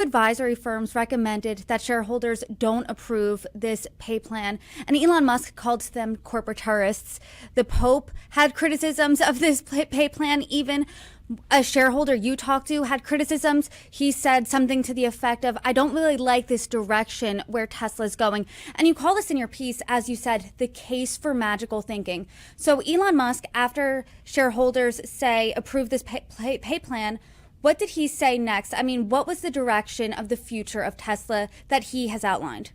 Advisory firms recommended that shareholders don't approve this pay plan, and Elon Musk called them corporate terrorists. The Pope had criticisms of this pay plan. Even a shareholder you talked to had criticisms. He said something to the effect of, I don't really like this direction where Tesla's going. And you call this in your piece, as you said, the case for magical thinking. So Elon Musk, after shareholders say approve this pay plan, what did he say next? I mean, what was the direction of the future of Tesla that he has outlined?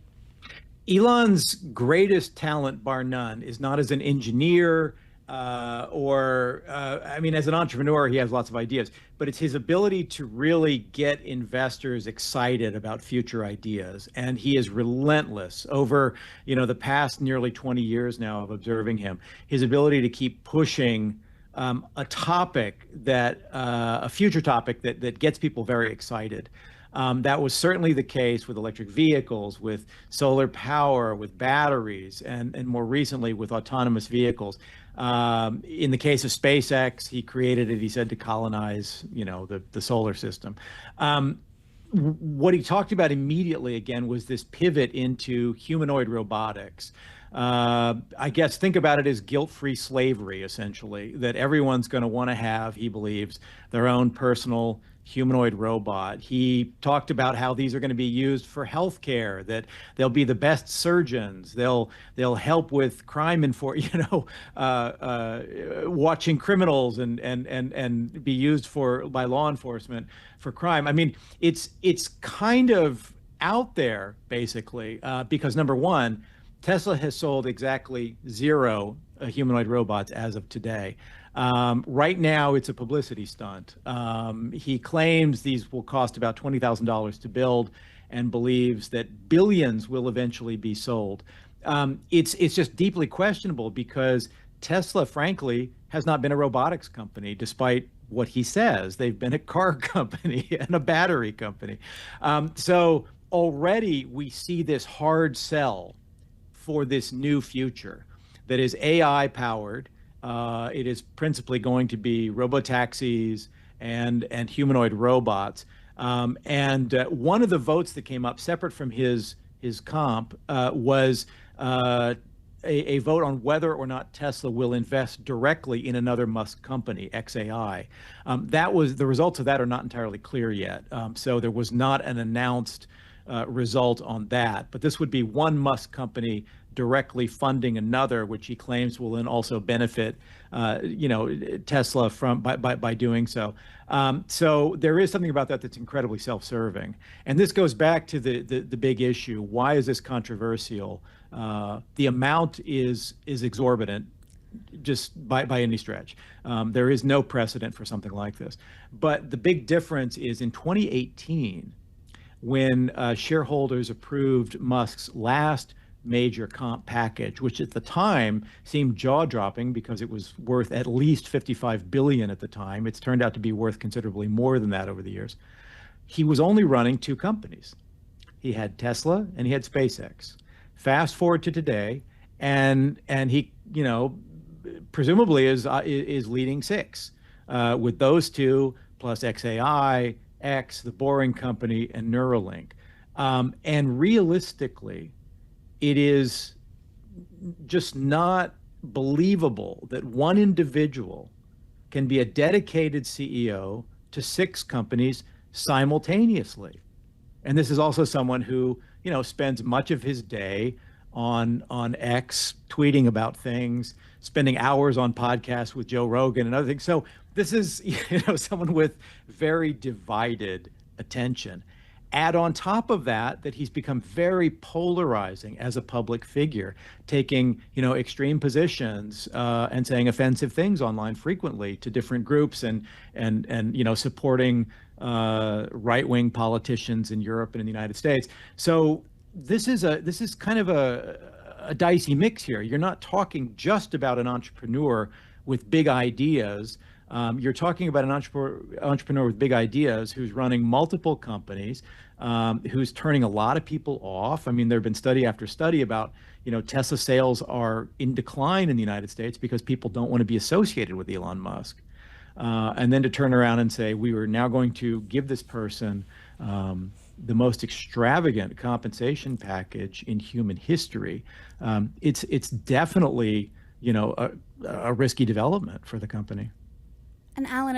Elon's greatest talent, bar none, is not as an engineer I mean, as an entrepreneur, he has lots of ideas, but it's his ability to really get investors excited about future ideas. And he is relentless over, the past nearly 20 years now of observing him, his ability to keep pushing a topic a future topic that gets people very excited. That was certainly the case with electric vehicles, with solar power, with batteries, and more recently with autonomous vehicles. In the case of SpaceX, he created it, he said, to colonize, the solar system. What he talked about immediately, again, was this pivot into humanoid robotics. I guess think about it as guilt-free slavery, essentially, that everyone's going to want to have, he believes, their own personal humanoid robot. He talked about how these are going to be used for healthcare, that they'll be the best surgeons. They'll help with crime watching criminals and be used by law enforcement for crime. I mean, it's kind of out there, basically, because number one, Tesla has sold exactly 0 humanoid robots as of today. Right now, it's a publicity stunt. He claims these will cost about $20,000 to build and believes that billions will eventually be sold. It's just deeply questionable because Tesla, frankly, has not been a robotics company, despite what he says. They've been a car company and a battery company. So already we see this hard sell for this new future that is AI powered. It is principally going to be robotaxis and humanoid robots. And one of the votes that came up, separate from his comp, was a vote on whether or not Tesla will invest directly in another Musk company, XAI. The results of that are not entirely clear yet. So there was not an announced result on that. But this would be one Musk company directly funding another, which he claims will then also benefit, Tesla by doing so. So there is something about that that's incredibly self-serving. And this goes back to the big issue. Why is this controversial? The amount is exorbitant, just by any stretch. There is no precedent for something like this. But the big difference is in 2018, when shareholders approved Musk's last major comp package, which at the time seemed jaw-dropping because it was worth at least $55 billion at the time. It's turned out to be worth considerably more than that over the years. He was only running 2 companies. He had Tesla and he had SpaceX. Fast forward to today, and he, presumably is leading 6 with those 2 plus XAI, X, the Boring Company, and Neuralink. And realistically, it is just not believable that one individual can be a dedicated CEO to 6 companies simultaneously. And this is also someone who, spends much of his day on X, tweeting about things, spending hours on podcasts with Joe Rogan and other things. So this is, someone with very divided attention. Add on top of that he's become very polarizing as a public figure, taking, extreme positions and saying offensive things online frequently to different groups and supporting right-wing politicians in Europe and in the United States. So this is kind of a dicey mix here. You're not talking just about an entrepreneur with big ideas. You're talking about an entrepreneur with big ideas who's running multiple companies, who's turning a lot of people off. I mean, there have been study after study about, Tesla sales are in decline in the United States because people don't want to be associated with Elon Musk. And then to turn around and say, we are now going to give this person the most extravagant compensation package in human history. It's definitely, a risky development for the company. And Alan,